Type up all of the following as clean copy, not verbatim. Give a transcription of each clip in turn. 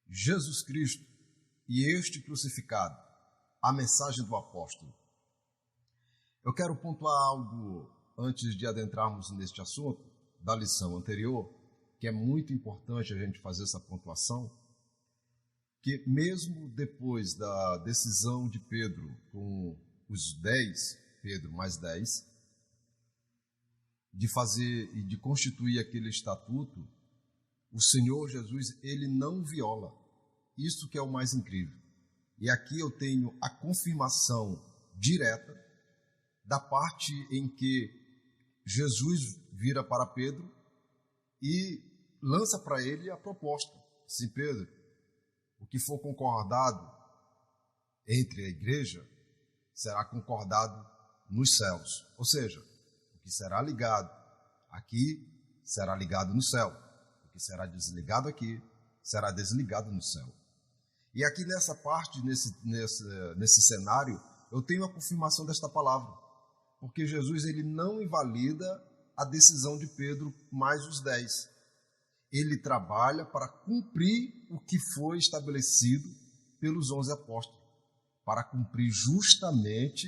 Jesus Cristo e este crucificado, a mensagem do apóstolo. Eu quero pontuar algo antes de adentrarmos neste assunto da lição anterior, que é muito importante a gente fazer essa pontuação, que mesmo depois da decisão de Pedro com os 10, Pedro mais 10, de fazer e de constituir aquele estatuto, o Senhor Jesus, ele não viola. Isso que é o mais incrível. E aqui eu tenho a confirmação direta da parte em que Jesus vira para Pedro e lança para ele a proposta. Sim, Pedro, o que for concordado entre a igreja será concordado nos céus. Ou seja, o que será ligado aqui será ligado no céu. O que será desligado aqui será desligado no céu. E aqui nessa parte, nesse cenário, eu tenho a confirmação desta palavra. Porque Jesus ele não invalida a decisão de Pedro mais os 10. Ele trabalha para cumprir o que foi estabelecido pelos 11 apóstolos, para cumprir justamente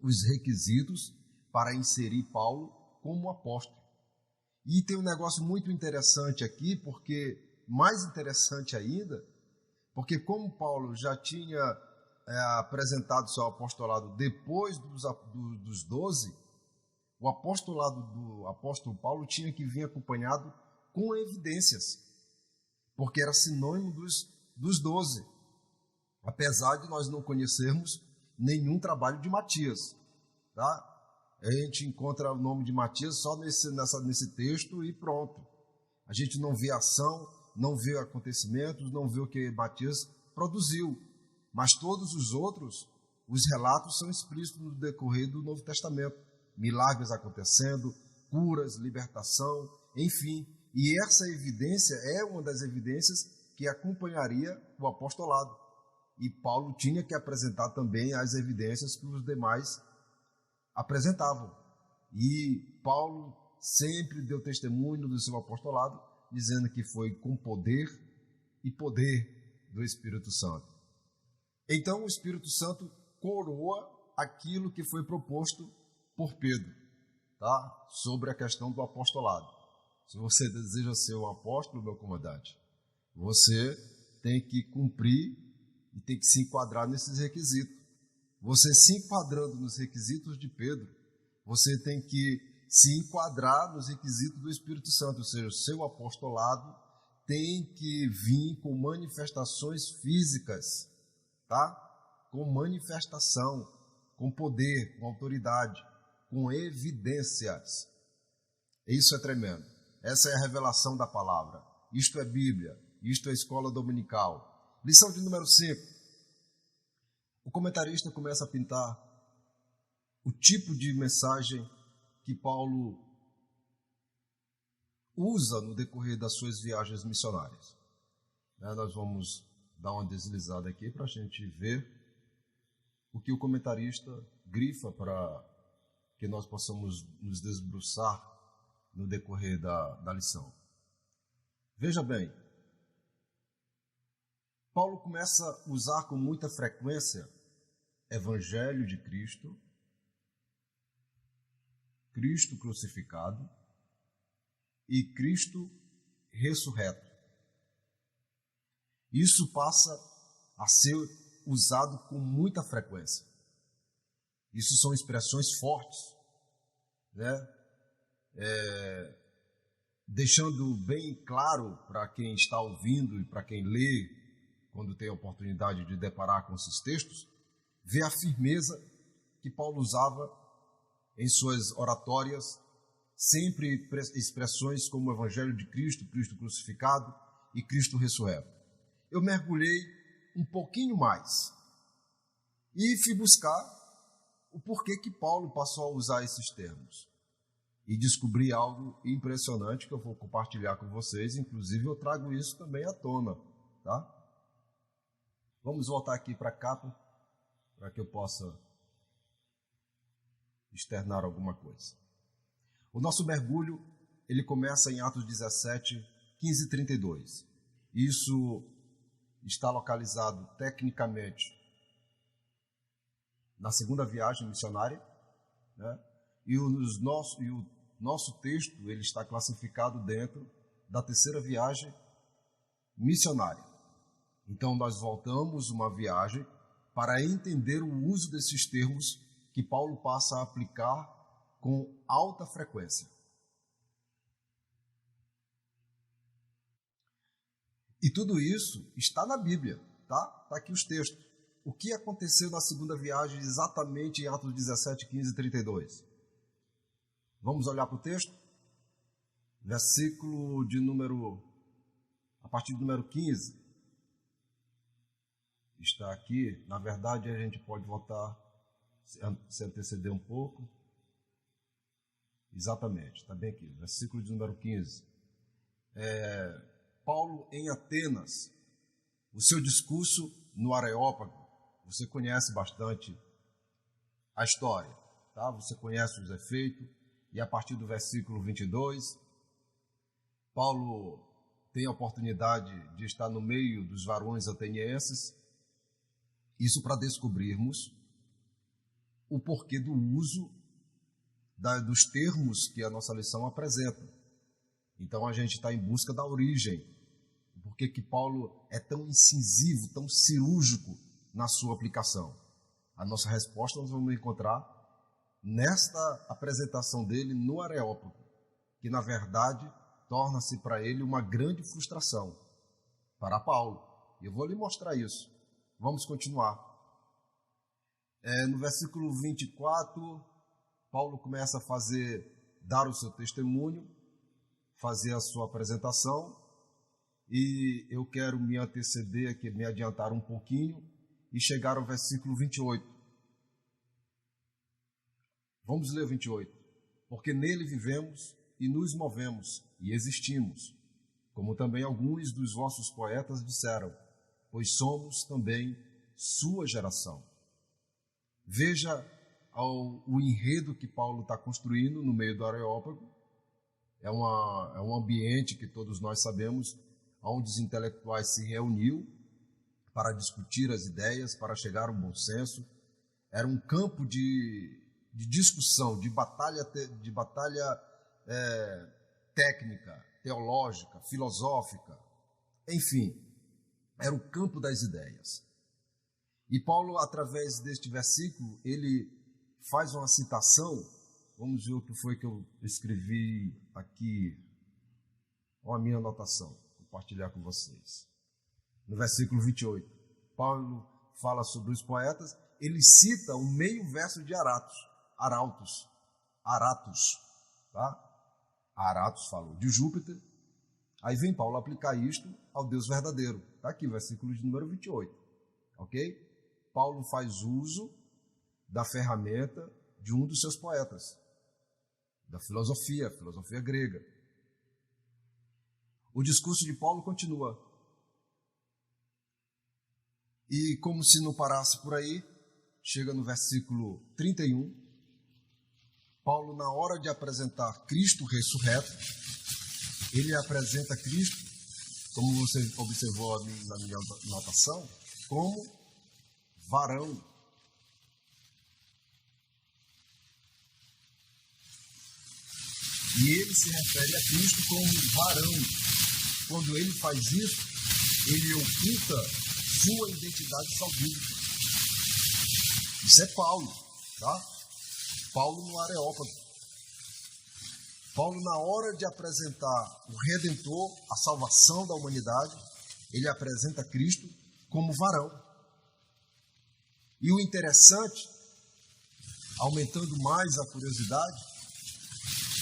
os requisitos para inserir Paulo como apóstolo. E tem um negócio muito interessante aqui, porque mais interessante ainda, porque como Paulo já tinha apresentado seu apostolado depois dos 12, o apostolado do apóstolo Paulo tinha que vir acompanhado com evidências, porque era sinônimo dos 12, apesar de nós não conhecermos nenhum trabalho de Matias, tá? A gente encontra o nome de Matias só nesse texto e pronto. A gente não vê ação, não vê acontecimentos, não vê o que Matias produziu. Mas todos os outros, os relatos são explícitos no decorrer do Novo Testamento. Milagres acontecendo, curas, libertação, enfim. E essa evidência é uma das evidências que acompanharia o apostolado. E Paulo tinha que apresentar também as evidências que os demais apresentavam. E Paulo sempre deu testemunho do seu apostolado, dizendo que foi com poder e poder do Espírito Santo. Então o Espírito Santo coroa aquilo que foi proposto por Pedro, tá? Sobre a questão do apostolado. Se você deseja ser um apóstolo, meu comandante, você tem que cumprir e tem que se enquadrar nesses requisitos. Você se enquadrando nos requisitos de Pedro, você tem que se enquadrar nos requisitos do Espírito Santo, ou seja, o seu apostolado tem que vir com manifestações físicas, tá? Com manifestação, com poder, com autoridade, com evidências. Isso é tremendo. Essa é a revelação da palavra. Isto é Bíblia, isto é escola dominical. Lição de número 5. O comentarista começa a pintar o tipo de mensagem que Paulo usa no decorrer das suas viagens missionárias. Nós vamos dar uma deslizada aqui para a gente ver o que o comentarista grifa para que nós possamos nos desbruçar no decorrer da lição. Veja bem, Paulo começa a usar com muita frequência Evangelho de Cristo, Cristo crucificado e Cristo ressurreto. Isso passa a ser usado com muita frequência. Isso são expressões fortes, né? Deixando bem claro para quem está ouvindo e para quem lê, quando tem a oportunidade de deparar com esses textos, ver a firmeza que Paulo usava em suas oratórias, sempre expressões como o Evangelho de Cristo, Cristo crucificado e Cristo ressurreto. Eu mergulhei um pouquinho mais e fui buscar o porquê que Paulo passou a usar esses termos. E descobri algo impressionante que eu vou compartilhar com vocês, inclusive eu trago isso também à tona, tá? Vamos voltar aqui para a capa, para que eu possa externar alguma coisa. O nosso mergulho, ele começa em Atos 17, 15 e 32. Isso está localizado tecnicamente na segunda viagem missionária, né? E o nosso texto ele está classificado dentro da terceira viagem missionária. Então, nós voltamos uma viagem para entender o uso desses termos que Paulo passa a aplicar com alta frequência. E tudo isso está na Bíblia, tá? Está aqui os textos. O que aconteceu na segunda viagem exatamente em Atos 17, 15 e 32? Vamos olhar para o texto? Versículo a partir do número 15. Está aqui. Na verdade, a gente pode voltar, se anteceder um pouco. Exatamente, está bem aqui. Versículo de número 15. Paulo em Atenas, o seu discurso no Areópago. Você conhece bastante a história, tá? Você conhece os efeitos. E a partir do versículo 22, Paulo tem a oportunidade de estar no meio dos varões atenienses, isso para descobrirmos o porquê do uso dos termos que a nossa lição apresenta. Então a gente está em busca da origem, por que Paulo é tão incisivo, tão cirúrgico na sua aplicação. A nossa resposta nós vamos encontrar nesta apresentação dele no Areópago, que na verdade torna-se para ele uma grande frustração para Paulo. Eu vou lhe mostrar isso. Vamos continuar. No versículo 24, Paulo começa a dar o seu testemunho, fazer a sua apresentação, e eu quero me anteceder aqui, me adiantar um pouquinho e chegar ao versículo 28. Vamos ler o 28. Porque nele vivemos e nos movemos e existimos, como também alguns dos vossos poetas disseram, pois somos também sua geração. Veja o enredo que Paulo está construindo no meio do Areópago. É um ambiente que todos nós sabemos, onde os intelectuais se reuniam para discutir as ideias, para chegar a um bom senso. Era um campo de discussão, de batalha técnica, teológica, filosófica, enfim, era o campo das ideias. E Paulo, através deste versículo, ele faz uma citação. Vamos ver o que foi que eu escrevi aqui, a minha anotação, vou compartilhar com vocês. No versículo 28, Paulo fala sobre os poetas, ele cita o meio verso de Aratus, tá? Aratus falou de Júpiter, aí vem Paulo aplicar isto ao Deus verdadeiro. Está aqui o versículo de número 28, ok? Paulo faz uso da ferramenta de um dos seus poetas, da filosofia grega. O discurso de Paulo continua. E como se não parasse por aí, chega no versículo 31, Paulo, na hora de apresentar Cristo ressurreto, ele apresenta Cristo, como você observou na minha anotação, como varão. E ele se refere a Cristo como varão. Quando ele faz isso, ele oculta sua identidade salvífica. Isso é Paulo, tá? Paulo no Areópago. Paulo, na hora de apresentar o Redentor, a salvação da humanidade, ele apresenta Cristo como varão. E o interessante, aumentando mais a curiosidade,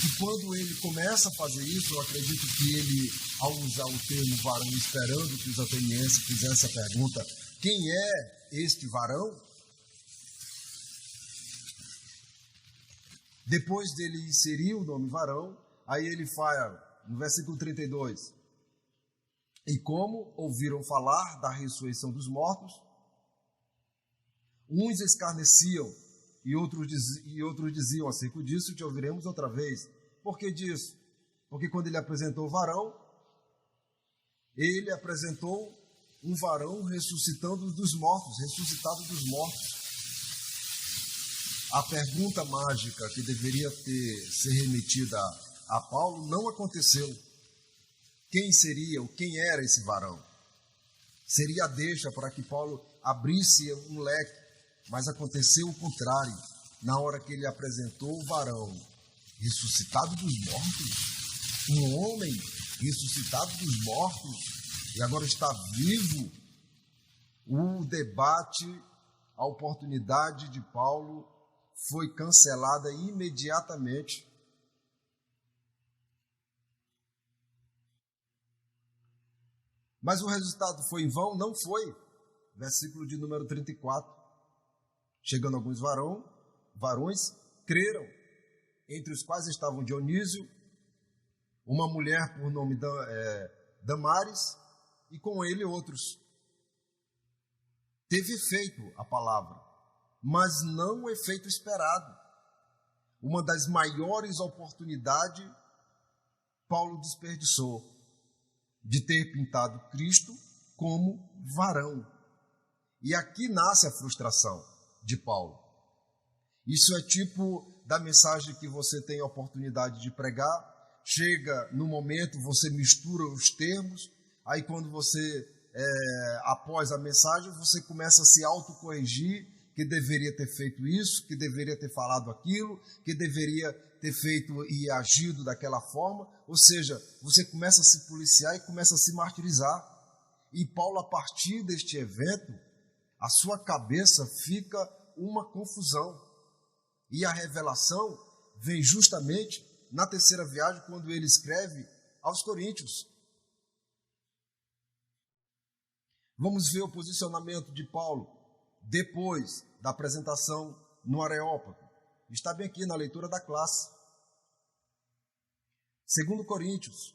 que quando ele começa a fazer isso, eu acredito que ele, ao usar o termo varão, esperando que os atenienses fizessem a pergunta, quem é este varão? Depois dele inserir o nome varão, aí ele fala, no versículo 32, e como ouviram falar da ressurreição dos mortos, uns escarneciam e outros diziam acerca disso, te ouviremos outra vez. Por que disso? Porque quando ele apresentou o varão, ele apresentou um varão ressuscitado dos mortos. A pergunta mágica que deveria ser remetida a Paulo não aconteceu. Quem seria ou quem era esse varão? Seria a deixa para que Paulo abrisse um leque, mas aconteceu o contrário. Na hora que ele apresentou o varão ressuscitado dos mortos, um homem ressuscitado dos mortos, e agora está vivo, o debate, a oportunidade de Paulo foi cancelada imediatamente. Mas o resultado foi em vão? Não foi. Versículo de número 34. Chegando alguns varões, creram, entre os quais estavam Dionísio, uma mulher por nome Damaris, e com ele outros. Teve efeito a palavra, mas não o efeito esperado. Uma das maiores oportunidades Paulo desperdiçou, de ter pintado Cristo como varão. E aqui nasce a frustração de Paulo. Isso é tipo da mensagem que você tem a oportunidade de pregar, chega no momento, você mistura os termos, aí quando você, após a mensagem, você começa a se autocorrigir, que deveria ter feito isso, que deveria ter falado aquilo, que deveria ter feito e agido daquela forma, ou seja, você começa a se policiar e começa a se martirizar. E Paulo, a partir deste evento, a sua cabeça fica uma confusão. E a revelação vem justamente na terceira viagem, quando ele escreve aos Coríntios. Vamos ver o posicionamento de Paulo depois da apresentação no Areópago. Está bem aqui na leitura da classe. 2 Coríntios,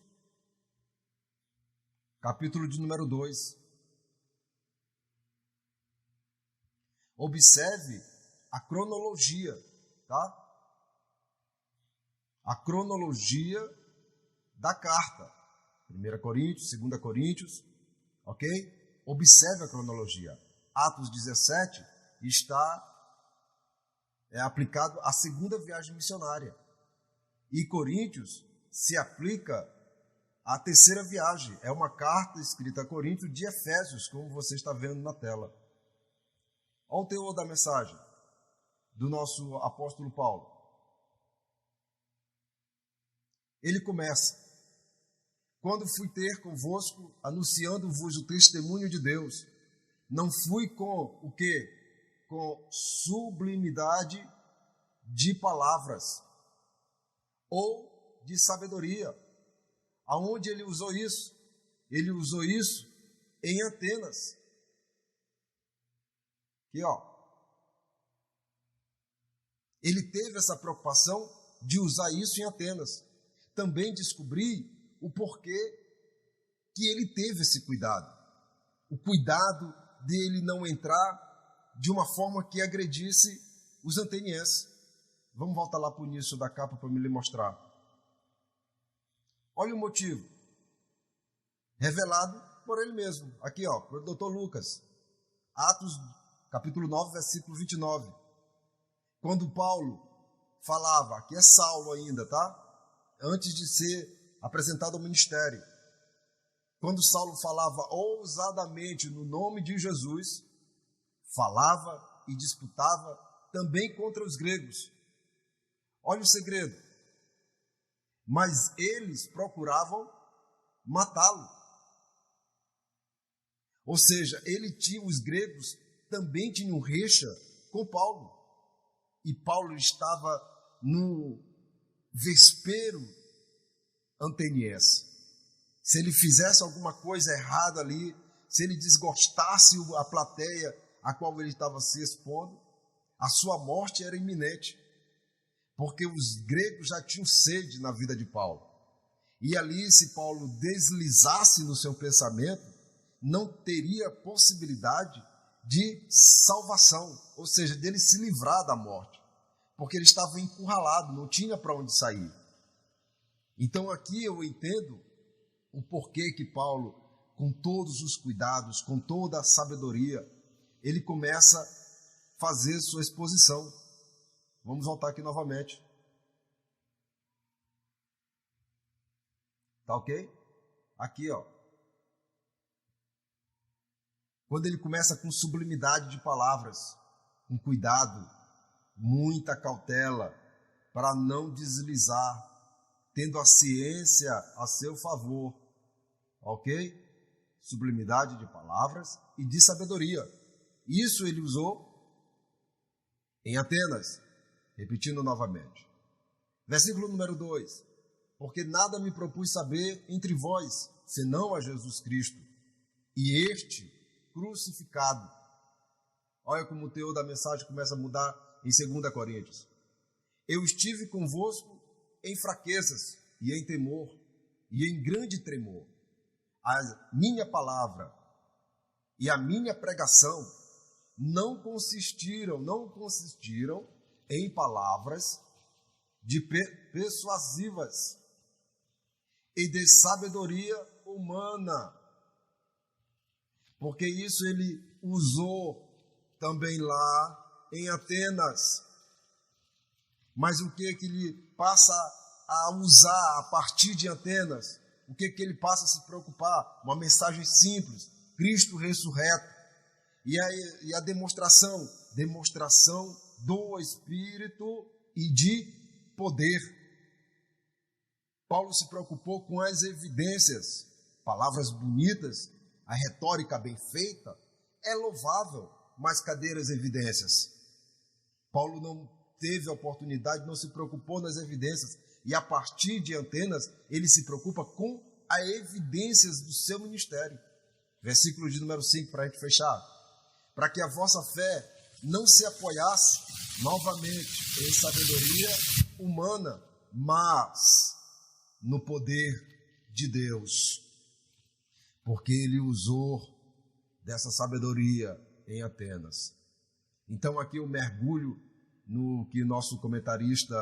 capítulo de número 2. Observe a cronologia, tá? A cronologia da carta. 1 Coríntios, 2 Coríntios, ok? Observe a cronologia. Atos 17 está aplicado à segunda viagem missionária. E Coríntios se aplica à terceira viagem. É uma carta escrita a Coríntios de Efésios, como você está vendo na tela. Olha o teor da mensagem do nosso apóstolo Paulo. Ele começa: quando fui ter convosco, anunciando-vos o testemunho de Deus, não fui com o quê? Com sublimidade de palavras ou de sabedoria. Aonde ele usou isso? Ele usou isso em Atenas. Aqui, ó. Ele teve essa preocupação de usar isso em Atenas. Também descobri o porquê que ele teve esse cuidado. O cuidado dele não entrar de uma forma que agredisse os atenienses. Vamos voltar lá para o início da capa para me lhe mostrar. Olha o motivo. Revelado por ele mesmo. Aqui, ó, por Dr. Lucas. Atos, capítulo 9, versículo 29. Quando Paulo falava, aqui é Saulo ainda, tá? Antes de ser apresentado ao ministério. Quando Saulo falava ousadamente no nome de Jesus, falava e disputava também contra os gregos. Olha o segredo. Mas eles procuravam matá-lo. Ou seja, os gregos também tinham rixa com Paulo. E Paulo estava no vespero ateniense. Se ele fizesse alguma coisa errada ali, se ele desgostasse a plateia a qual ele estava se expondo, a sua morte era iminente, porque os gregos já tinham sede na vida de Paulo. E ali, se Paulo deslizasse no seu pensamento, não teria possibilidade de salvação, ou seja, dele se livrar da morte, porque ele estava encurralado, não tinha para onde sair. Então aqui eu entendo o porquê que Paulo com todos os cuidados, com toda a sabedoria, ele começa a fazer sua exposição. Vamos voltar aqui novamente. Tá ok? Aqui, ó. Quando ele começa com sublimidade de palavras, com cuidado, muita cautela, para não deslizar, tendo a ciência a seu favor, ok? Sublimidade de palavras e de sabedoria. Isso ele usou em Atenas, repetindo novamente. Versículo número 2. Porque nada me propus saber entre vós, senão a Jesus Cristo, e este crucificado. Olha como o teor da mensagem começa a mudar em 2 Coríntios. Eu estive convosco em fraquezas e em temor e em grande tremor. A minha palavra e a minha pregação não consistiram em palavras persuasivas e de sabedoria humana, porque isso ele usou também lá em Atenas. Mas o que ele passa a usar a partir de Atenas? O que ele passa a se preocupar? Uma mensagem simples: Cristo ressurreto. E a demonstração do Espírito e de poder. Paulo se preocupou com as evidências, palavras bonitas, a retórica bem feita, é louvável, mas cadê as evidências? Paulo não teve a oportunidade, não se preocupou nas evidências, e a partir de Atenas, ele se preocupa com as evidências do seu ministério. Versículo de número 5, para a gente fechar. Para que a vossa fé não se apoiasse novamente em sabedoria humana, mas no poder de Deus. Porque ele usou dessa sabedoria em Atenas. Então aqui eu mergulho no que nosso comentarista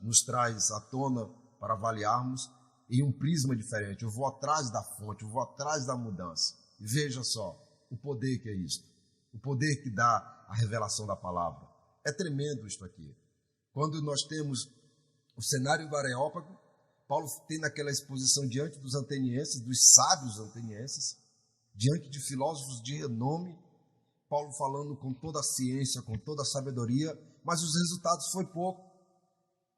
nos traz à tona para avaliarmos em um prisma diferente. Eu vou atrás da fonte, eu vou atrás da mudança. E veja só o poder que é isto. O poder que dá a revelação da palavra. É tremendo isto aqui. Quando nós temos o cenário do Areópago, Paulo tem naquela exposição diante dos atenienses, dos sábios atenienses, diante de filósofos de renome, Paulo falando com toda a ciência, com toda a sabedoria, mas os resultados foi pouco.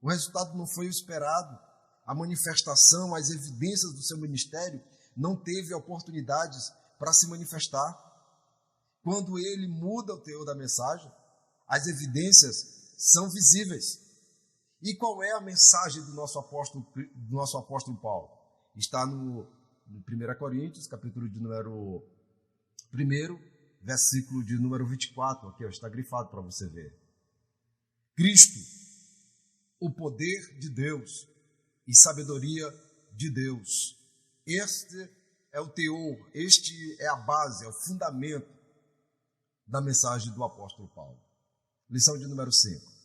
O resultado não foi o esperado. A manifestação, as evidências do seu ministério não teve oportunidades para se manifestar. Quando ele muda o teor da mensagem, as evidências são visíveis. E qual é a mensagem do nosso apóstolo Paulo? Está no 1 Coríntios, capítulo de número 1, versículo de número 24, aqui está grifado para você ver. Cristo, o poder de Deus e sabedoria de Deus. Este é o teor, este é a base, é o fundamento da mensagem do apóstolo Paulo. Lição de número 5.